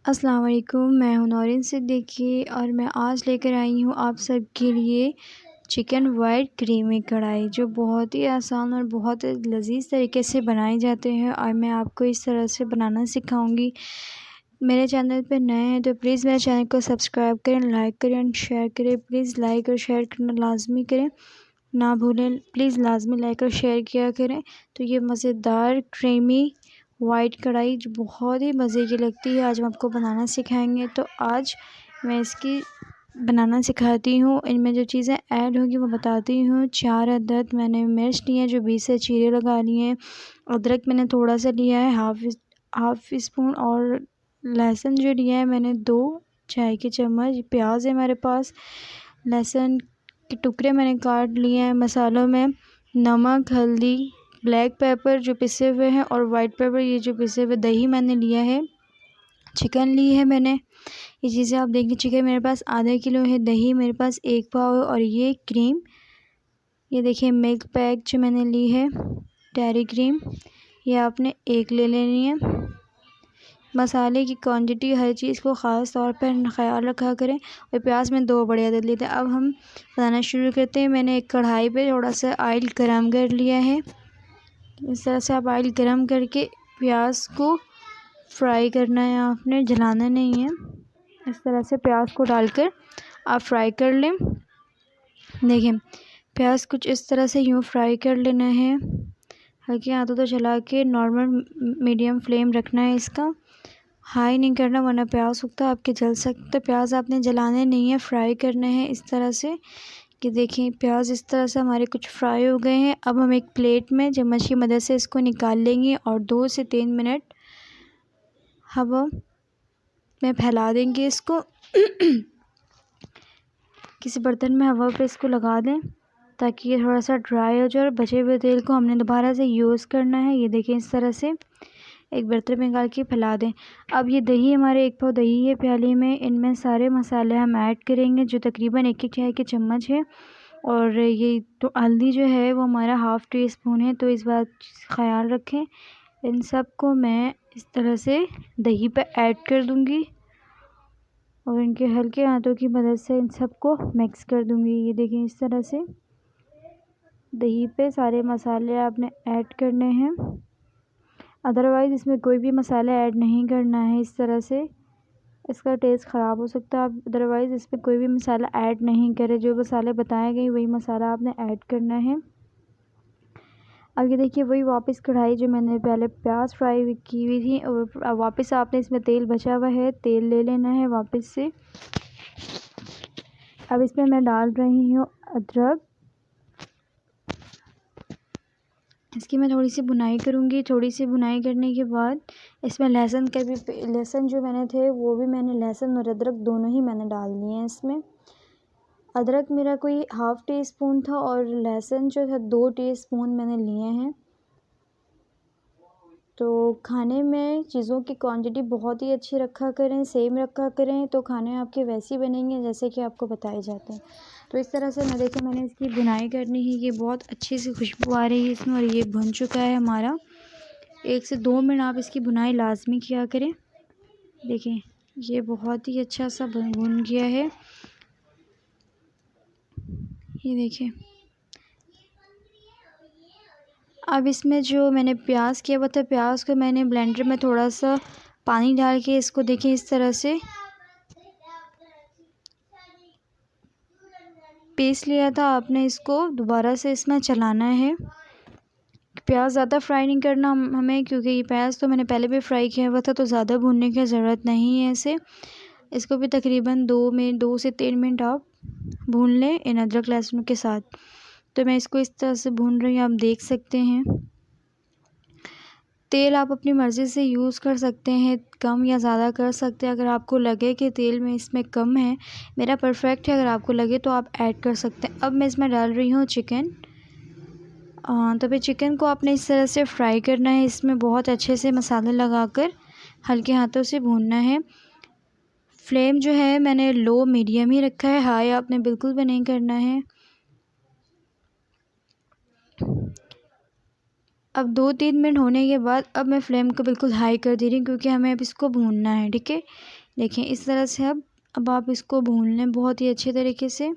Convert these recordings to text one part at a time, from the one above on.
अस्सलाम वालेकुम, मैं हूँ नौरीन सिद्दीकी और मैं आज लेकर आई हूँ आप सब के लिए चिकन वाइट क्रीमी कढ़ाई, जो बहुत ही आसान और बहुत लज़ीज़ तरीके से बनाए जाते हैं और मैं आपको इस तरह से बनाना सिखाऊंगी। मेरे चैनल पे नए हैं तो प्लीज़ मेरे चैनल को सब्सक्राइब करें, लाइक करें और शेयर करें। प्लीज़ लाइक और शेयर करना लाजमी करें, ना भूलें। प्लीज़ लाजमी लाइक और शेयर किया करें। तो ये मज़ेदार क्रीमी वाइट कढ़ाई जो बहुत ही मज़े की लगती है, आज हम आपको बनाना सिखाएंगे। तो आज मैं इसकी बनाना सिखाती हूँ। इनमें जो चीज़ें ऐड होंगी वो बताती हूँ। 4 अदद मैंने मिर्च लिए हैं जो 20 से चीरे लगा लिए हैं। अदरक मैंने थोड़ा सा लिया है, हाफ़ स्पून। और लहसुन जो लिया है मैंने 2 चाय के चम्मच। प्याज है मेरे पास, लहसुन के टुकड़े मैंने काट लिए हैं। मसालों में नमक, हल्दी, ब्लैक पेपर जो पिसे हुए हैं और वाइट पेपर ये जो पिसे हुए। दही मैंने लिया है, चिकन ली है मैंने। ये चीज़ें आप देखिए, चिकन मेरे पास आधा किलो है, दही मेरे पास 1 पाव है और ये क्रीम, ये देखिए मिल्क पैक जो मैंने ली है, डेयरी क्रीम, ये आपने 1 ले लेनी है। मसाले की क्वांटिटी हर चीज़ को ख़ास तौर पर ख्याल रखा करें। और प्याज में 2 बड़े अदद लिए थे। अब हम बनाना शुरू करते हैं। मैंने एक कढ़ाई पे थोड़ा सा ऑयल गरम कर लिया है। इस तरह से आप ऑयल गरम करके प्याज को फ्राई करना है, आपने जलाना नहीं है। इस तरह से प्याज को डालकर आप फ्राई कर लें। देखिए प्याज कुछ इस तरह से यूँ फ्राई कर लेना है, हल्के हाथों तो चला के नॉर्मल मीडियम फ्लेम रखना है इसका, हाई नहीं करना वरना प्याज सूखता आपके जल सकते। प्याज आपने जलाने नहीं है, फ्राई करना है इस तरह से कि देखिए प्याज इस तरह से हमारे कुछ फ्राई हो गए हैं। अब हम एक प्लेट में चम्मच की मदद से इसको निकाल लेंगे और 2 से 3 मिनट हवा में फैला देंगे इसको। किसी बर्तन में हवा पे इसको लगा दें ताकि ये थोड़ा सा ड्राई हो जाए और बचे हुए तेल को हमने दोबारा से यूज़ करना है। ये देखें इस तरह से एक बर्तन में निकाल के फैला दें। अब ये दही हमारे 1 पाव दही है प्याली में, इनमें सारे मसाले हम ऐड करेंगे जो तकरीबन 1 चाय के चम्मच है। और ये तो हल्दी जो है वो हमारा हाफ़ टी स्पून है, तो इस बात ख़याल रखें। इन सब को मैं इस तरह से दही पे ऐड कर दूँगी और इनके हल्के हाथों की मदद से इन सब को मिक्स कर दूँगी। ये देखें इस तरह से दही पे सारे मसाले आपने ऐड करने हैं, अदरवाइज़ इसमें कोई भी मसाला ऐड नहीं करना है। इस तरह से इसका टेस्ट ख़राब हो सकता है। आप अदरवाइज़ इसमें कोई भी मसाला ऐड नहीं करें, जो मसाले बताए गए वही मसाला आपने ऐड करना है। अब ये देखिए वही वापस कढ़ाई जो मैंने पहले प्याज फ्राई की हुई थी और वापस आपने इसमें तेल बचा हुआ है, तेल ले लेना है वापस से। अब इसमें मैं डाल रही हूँ अदरक, इसकी मैं थोड़ी सी भुनाई करूँगी। थोड़ी सी भुनाई करने के बाद इसमें लहसुन का भी, लहसुन जो मैंने थे वो भी मैंने लहसुन और अदरक दोनों ही मैंने डाल दिए हैं इसमें। अदरक मेरा कोई हाफ़ टी स्पून था और लहसुन जो था 2 टीस्पून मैंने लिए हैं। तो खाने में चीज़ों की क्वांटिटी बहुत ही अच्छी रखा करें, सेम रखा करें, तो खाने आपके वैसे ही बनेंगे जैसे कि आपको बताए जाते हैं। तो इस तरह से मैंने इसकी भुनाई करनी है। ये बहुत अच्छी सी खुशबू आ रही है इसमें और ये भुन चुका है हमारा। 1 से 2 मिनट आप इसकी भुनाई लाजमी किया करें। देखें ये बहुत ही अच्छा सा भुन गया है। ये देखिए अब इसमें जो मैंने प्याज किया हुआ था, प्याज को मैंने ब्लेंडर में थोड़ा सा पानी डाल के इसको देखें इस तरह से पीस लिया था। आपने इसको दोबारा से इसमें चलाना है। प्याज ज़्यादा फ्राई नहीं करना हमें, क्योंकि ये प्याज तो मैंने पहले भी फ्राई किया हुआ था, तो ज़्यादा भूनने की ज़रूरत नहीं है इसे। इसको भी तकरीबन 2 से 3 मिनट आप भून लें इन अदरक लहसुन के साथ। तो मैं इसको इस तरह से भून रही हूँ, आप देख सकते हैं। तेल आप अपनी मर्ज़ी से यूज़ कर सकते हैं, कम या ज़्यादा कर सकते हैं। अगर आपको लगे कि तेल में इसमें कम है, मेरा परफेक्ट है, अगर आपको लगे तो आप ऐड कर सकते हैं। अब मैं इसमें डाल रही हूँ चिकन। तो फिर चिकन को आपने इस तरह से फ्राई करना है, इसमें बहुत अच्छे से मसाले लगाकर हल्के हाथों से भूनना है। फ्लेम जो है मैंने लो मीडियम ही रखा है, हाई आपने बिल्कुल भी नहीं करना है। अब 2-3 मिनट होने के बाद अब मैं फ्लेम को बिल्कुल हाई कर दे रही हूँ, क्योंकि हमें अब इसको भूनना है। ठीक है, देखिए इस तरह से अब आप इसको भून लें बहुत ही अच्छे तरीके से।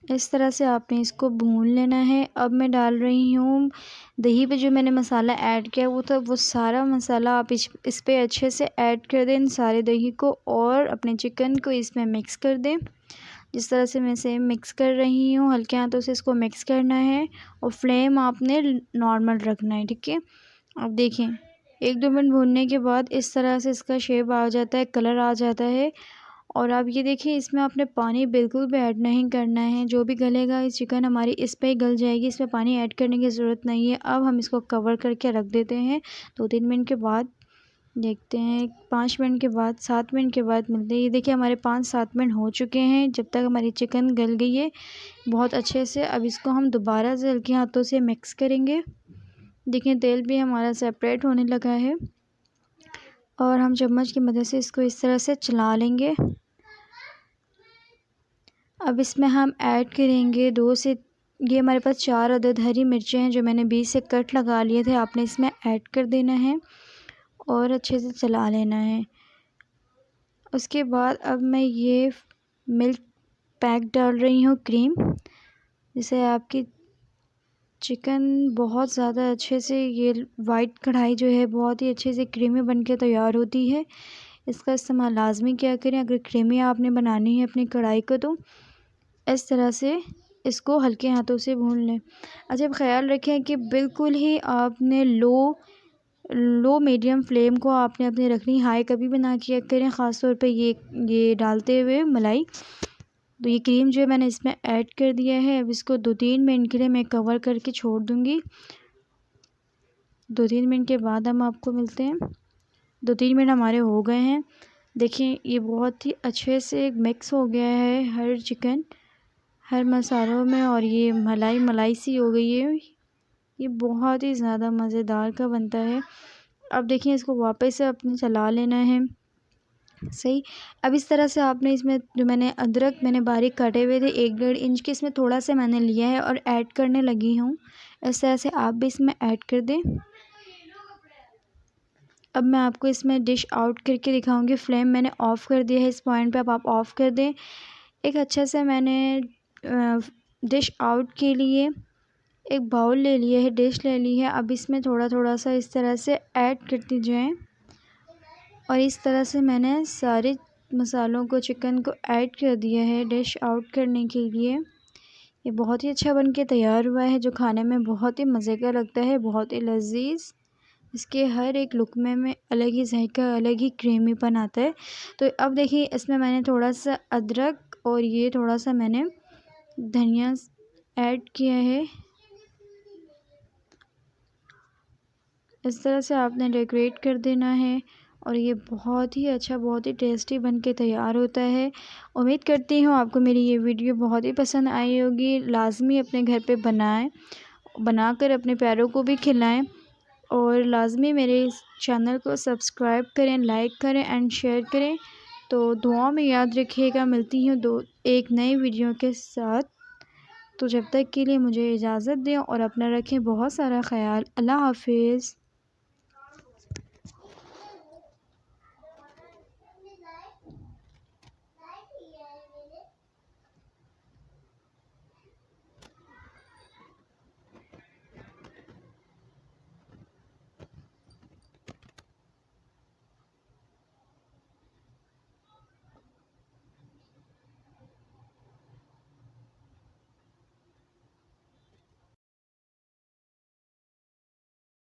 इस तरह से आपने इसको भून लेना है। अब मैं डाल रही हूँ दही पे जो मैंने मसाला ऐड किया वो सारा मसाला आप इस पे अच्छे से ऐड कर दें, सारे दही को, और अपने चिकन को इसमें मिक्स कर दें। जिस तरह से मैं इसे मिक्स कर रही हूँ, हल्के हाथों से इसको मिक्स करना है और फ्लेम आपने नॉर्मल रखना है। ठीक है, अब देखें 1-2 मिनट भूनने के बाद इस तरह से इसका शेप आ जाता है, कलर आ जाता है। और अब ये देखिए इसमें आपने पानी बिल्कुल भी ऐड नहीं करना है। जो भी गलेगा ये चिकन हमारी इस पे ही गल जाएगी, इसमें पानी ऐड करने की ज़रूरत नहीं है। अब हम इसको कवर करके रख देते हैं। 2-3 मिनट के बाद देखते हैं, 5 मिनट के बाद, 7 मिनट के बाद मिलते हैं। ये देखिए हमारे 5-7 मिनट हो चुके हैं जब तक हमारी चिकन गल गई है बहुत अच्छे से। अब इसको हम दोबारा से हल्के हाथों से मिक्स करेंगे। देखिए तेल भी हमारा सेपरेट होने लगा है और हम चम्मच की मदद से इसको इस तरह से चला लेंगे। अब इसमें हम ऐड करेंगे ये हमारे पास 4 अदद हरी मिर्चें हैं जो मैंने बीच से कट लगा लिए थे, आपने इसमें ऐड कर देना है और अच्छे से चला लेना है। उसके बाद अब मैं ये मिल्क पैक डाल रही हूँ, क्रीम, जिससे आपकी चिकन बहुत ज़्यादा अच्छे से, ये वाइट कढ़ाई जो है बहुत ही अच्छे से क्रीमी बन के तैयार होती है। इसका इस्तेमाल लाजमी क्या करें, अगर क्रीमी आपने बनानी है अपनी कढ़ाई को तो इस तरह से इसको हल्के हाथों से भून लें। अच्छा, अब ख़्याल रखें कि बिल्कुल ही आपने लो मीडियम फ्लेम को आपने अपनी रखनी, हाई कभी भी ना किया करें, ख़ास तौर पे ये डालते हुए मलाई। तो ये क्रीम जो है मैंने इसमें ऐड कर दिया है। अब इसको 2-3 मिनट के लिए मैं कवर करके छोड़ दूँगी। 2-3 मिनट के बाद हम आपको मिलते हैं। 2-3 मिनट हमारे हो गए हैं। देखिए ये बहुत ही अच्छे से मिक्स हो गया है हर चिकन हर मसालों में, और ये मलाई सी हो गई है। ये बहुत ही ज़्यादा मज़ेदार का बनता है। अब देखिए इसको वापस से अपने चला लेना है। सही, अब इस तरह से आपने इसमें जो अदरक मैंने बारीक काटे हुए थे 1-1.5 इंच के, इसमें थोड़ा सा मैंने लिया है और ऐड करने लगी हूँ। इस तरह से आप भी इसमें ऐड कर दें। अब मैं आपको इसमें डिश आउट करके दिखाऊंगी। फ्लेम मैंने ऑफ़ कर दिया है, इस पॉइंट पे अब आप ऑफ़ कर दें। एक अच्छा से मैंने डिश आउट के लिए एक बाउल ले लिया है, डिश ले ली है। अब इसमें थोड़ा थोड़ा सा इस तरह से ऐड करती जाएं, और इस तरह से मैंने सारे मसालों को, चिकन को ऐड कर दिया है डिश आउट करने के लिए। ये बहुत ही अच्छा बन के तैयार हुआ है, जो खाने में बहुत ही मज़े का लगता है, बहुत ही लज़ीज़। इसके हर एक लुक़मे में अलग ही जायका, अलग ही क्रीमीपन आता है। तो अब देखिए इसमें मैंने थोड़ा सा अदरक और ये थोड़ा सा मैंने धनिया ऐड किया है। इस तरह से आपने डेकोरेट कर देना है और ये बहुत ही अच्छा, बहुत ही टेस्टी बन के तैयार होता है। उम्मीद करती हूँ आपको मेरी ये वीडियो बहुत ही पसंद आई होगी। लाज़मी अपने घर पे बनाएं, बनाकर अपने प्यारों को भी खिलाएं, और लाज़मी मेरे इस चैनल को सब्सक्राइब करें, लाइक करें एंड शेयर करें। तो दुआ में याद रखिएगा। मिलती हूँ एक नई वीडियो के साथ। तो जब तक के लिए मुझे इजाज़त दें और अपना रखें बहुत सारा ख़याल। अल्लाह हाफ़िज़।